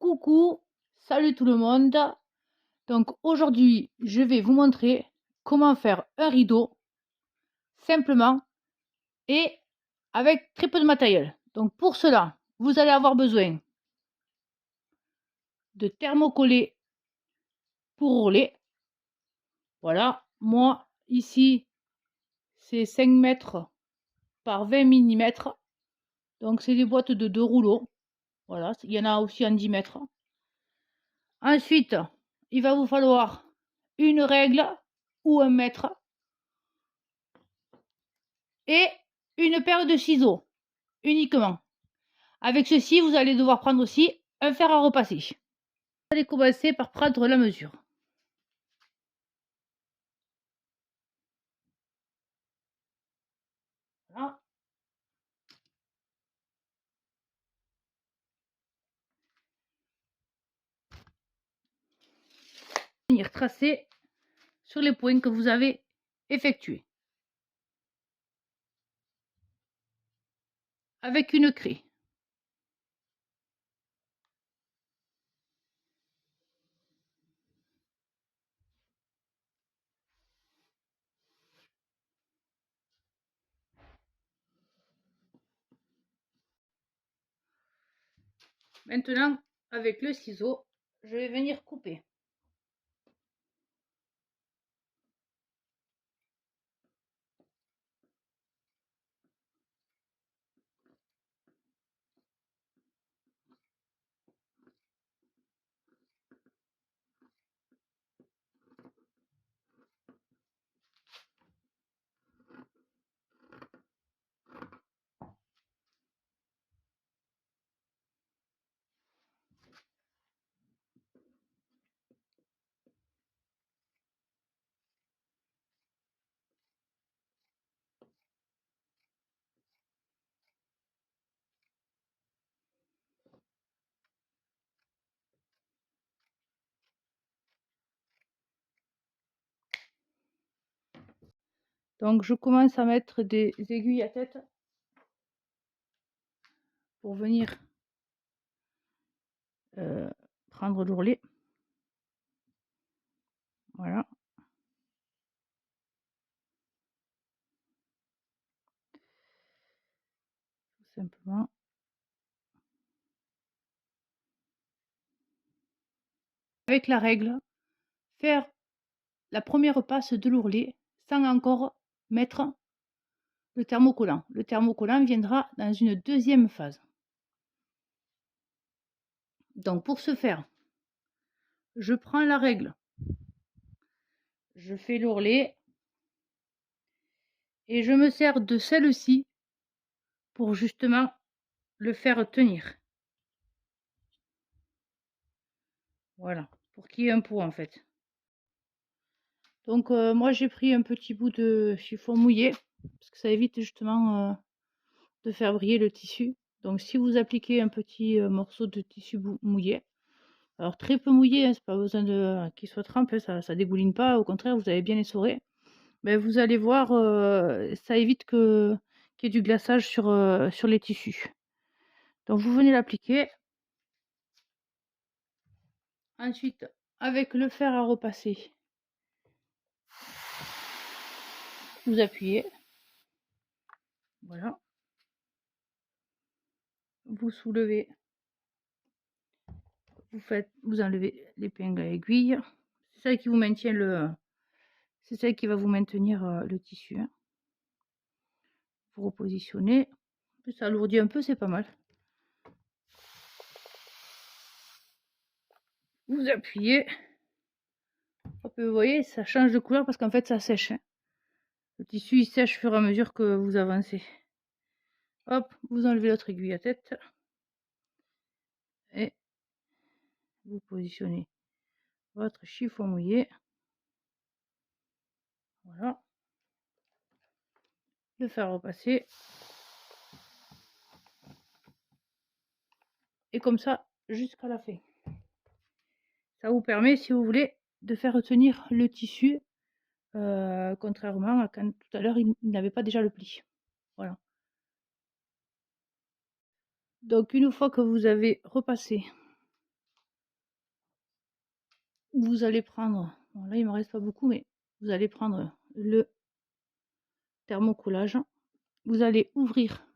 Coucou, salut tout le monde. Donc aujourd'hui, je vais vous montrer comment faire un rideau simplement et avec très peu de matériel. Donc pour cela, vous allez avoir besoin de thermocollés pour rouler. Voilà, moi ici, c'est 5 mètres par 20 mm. Donc c'est des boîtes de 2 rouleaux. Voilà, il y en a aussi en 10 mètres. Ensuite, il va vous falloir une règle ou un mètre et une paire de ciseaux uniquement. Avec ceci, vous allez devoir prendre aussi un fer à repasser. Vous allez commencer par prendre la mesure. Voilà. Venir tracer sur les points que vous avez effectués. Avec une craie. Maintenant, avec le ciseau, je vais venir couper. Donc je commence à mettre des aiguilles à tête pour venir prendre l'ourlet. Voilà. Tout simplement. Avec la règle, faire la première passe de l'ourlet sans encore mettre le thermocollant. Le thermocollant viendra dans une deuxième phase. Donc pour ce faire, je prends la règle, je fais l'ourlet et je me sers de celle-ci pour justement le faire tenir. Voilà, pour qu'il y ait un pot en fait. Donc moi j'ai pris un petit bout de chiffon mouillé parce que ça évite justement de faire briller le tissu. Donc si vous appliquez un petit morceau de tissu mouillé, alors très peu mouillé, hein, c'est pas besoin de qu'il soit trempé, ça dégouline pas, au contraire vous allez bien essorer. Mais vous allez voir, ça évite qu'il y ait du glaçage sur les tissus. Donc vous venez l'appliquer. Ensuite, avec le fer à repasser, vous appuyez. Voilà. Vous soulevez. Vous enlevez l'épingle à aiguille. C'est celle qui vous maintient c'est celle qui va vous maintenir le tissu. Hein. Vous repositionnez. Ça alourdit un peu, c'est pas mal. Vous appuyez. Hop, vous voyez, ça change de couleur parce qu'en fait ça sèche. Hein. Le tissu il sèche au fur et à mesure que vous avancez. Hop, vous enlevez l'autre aiguille à tête. Et vous positionnez votre chiffon mouillé. Voilà. Le faire repasser. Et comme ça, jusqu'à la fin. Ça vous permet, si vous voulez, de faire tenir le tissu, contrairement à quand tout à l'heure, il n'avait pas déjà le pli. Voilà. Donc, une fois que vous avez repassé vous allez prendre, bon, là il me reste pas beaucoup, mais vous allez prendre le thermocollage, vous allez ouvrir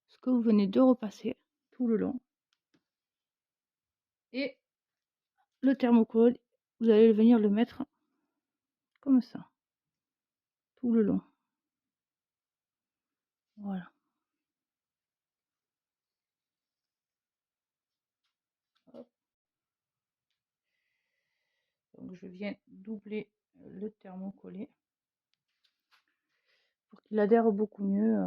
ce que vous venez de repasser tout le long, et le thermocolle, vous allez venir le mettre comme ça tout le long. Voilà. Hop. Donc je viens doubler le thermocollé pour qu'il adhère beaucoup mieux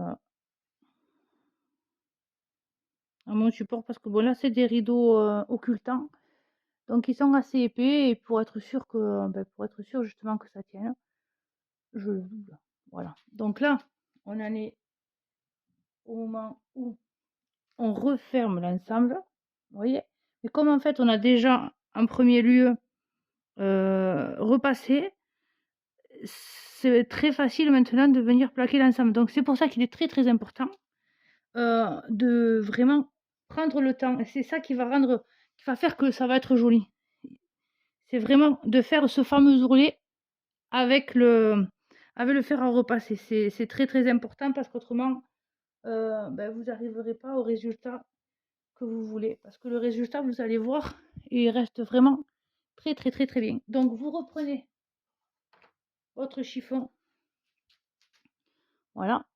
à mon support, parce que bon, là c'est des rideaux occultants, donc ils sont assez épais, et pour être sûr que pour être sûr justement que ça tienne, je le double. Voilà, donc là on en est au moment où on referme l'ensemble, vous voyez, mais comme en fait on a déjà en premier lieu repassé, c'est très facile maintenant de venir plaquer l'ensemble. Donc c'est pour ça qu'il est très très important de vraiment prendre le temps, et c'est ça qui va faire que ça va être joli. C'est vraiment de faire ce fameux ourlet avec le fer à repasser. C'est très très important, parce qu'autrement vous n'arriverez pas au résultat que vous voulez, parce que le résultat, vous allez voir, il reste vraiment très très très très bien. Donc vous reprenez votre chiffon, voilà,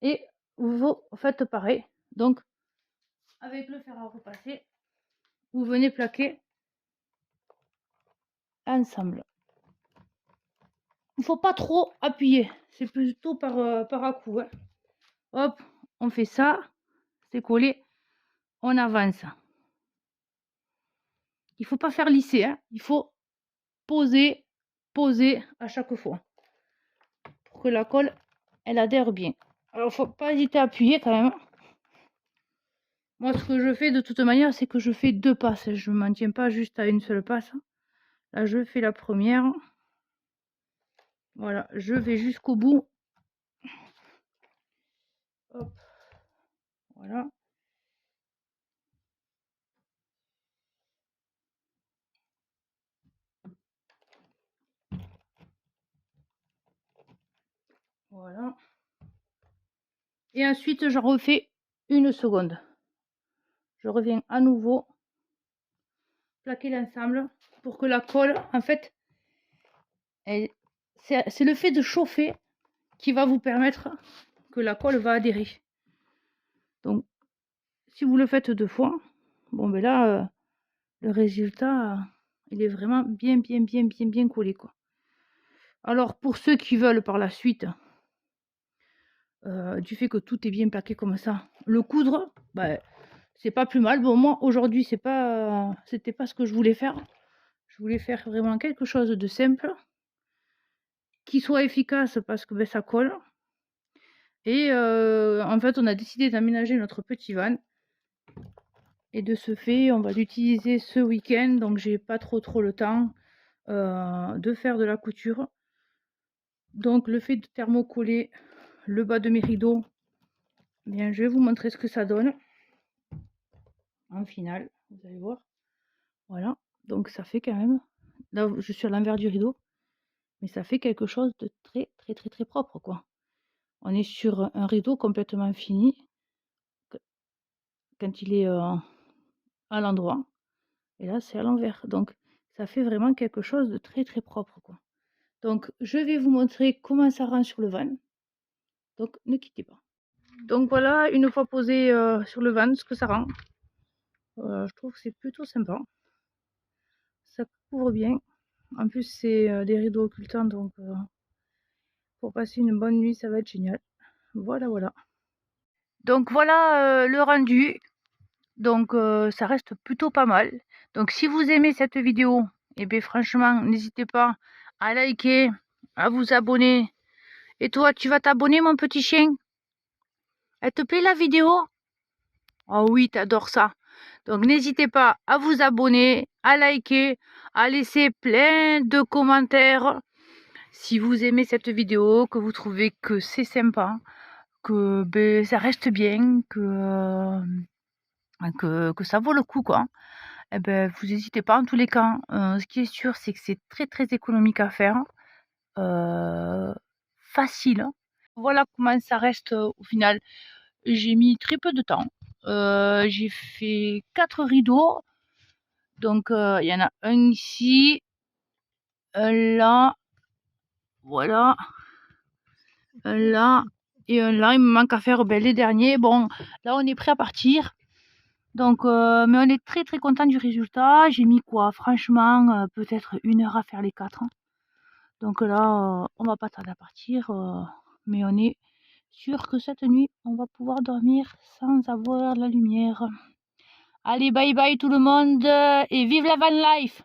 et vous faites pareil. Donc avec le fer à repasser, vous venez plaquer ensemble. Il ne faut pas trop appuyer, c'est plutôt par à coup, hein. Hop, on fait ça, c'est collé, on avance. Il faut pas faire lisser, hein. Il faut poser à chaque fois pour que la colle elle adhère bien. Alors faut pas hésiter à appuyer quand même. Moi ce que je fais de toute manière, c'est que je fais 2 passes, je ne m'en tiens pas juste à une seule passe. Là je fais la première, voilà, je vais jusqu'au bout. Hop, voilà. Voilà. Et ensuite j'en refais une seconde. Je reviens à nouveau plaquer l'ensemble pour que la colle, en fait, c'est le fait de chauffer qui va vous permettre que la colle va adhérer. Donc si vous le faites 2 fois, bon ben là le résultat il est vraiment bien collé, quoi. Alors pour ceux qui veulent par la suite, du fait que tout est bien plaqué comme ça, le coudre, c'est pas plus mal. Bon, moi aujourd'hui c'était pas ce que je voulais faire. Je voulais faire vraiment quelque chose de simple, qui soit efficace, parce que ça colle. Et en fait on a décidé d'aménager notre petit van, et de ce fait on va l'utiliser ce week-end, donc j'ai pas trop le temps de faire de la couture. Donc le fait de thermocoller le bas de mes rideaux, bien je vais vous montrer ce que ça donne en finale, vous allez voir. Voilà, donc ça fait quand même, là je suis à l'envers du rideau, mais ça fait quelque chose de très propre, quoi. On est sur un rideau complètement fini quand il est à l'endroit, et là c'est à l'envers, donc ça fait vraiment quelque chose de très propre, quoi. Donc je vais vous montrer comment ça rend sur le van, donc ne quittez pas. Donc voilà, une fois posé sur le van, ce que ça rend. Je trouve que c'est plutôt sympa, ça couvre bien, en plus c'est des rideaux occultants, donc pour passer une bonne nuit ça va être génial. Voilà. Donc voilà le rendu. Donc ça reste plutôt pas mal. Donc si vous aimez cette vidéo, et bien franchement n'hésitez pas à liker, à vous abonner. Et toi, tu vas t'abonner, mon petit chien? Elle te plaît la vidéo? Oh oui, t'adores ça. Donc n'hésitez pas à vous abonner, à liker, à laisser plein de commentaires si vous aimez cette vidéo, que vous trouvez que c'est sympa, que ça reste bien, que ça vaut le coup, quoi. eh ben, vous n'hésitez pas en tous les cas. Ce qui est sûr, c'est que c'est très, très économique à faire, facile, hein. Voilà comment ça reste, au final. J'ai mis très peu de temps. J'ai fait 4 rideaux. Donc, il y en a un ici, un là, voilà, un là et un là. Il me manque à faire, les derniers. Bon, là, on est prêt à partir. Donc, mais on est très, très content du résultat. J'ai mis quoi? Franchement, peut-être 1 heure à faire les 4, hein. Donc là, on va pas tarder à partir, mais on est sûr que cette nuit, on va pouvoir dormir sans avoir la lumière. Allez, bye bye tout le monde et vive la van life!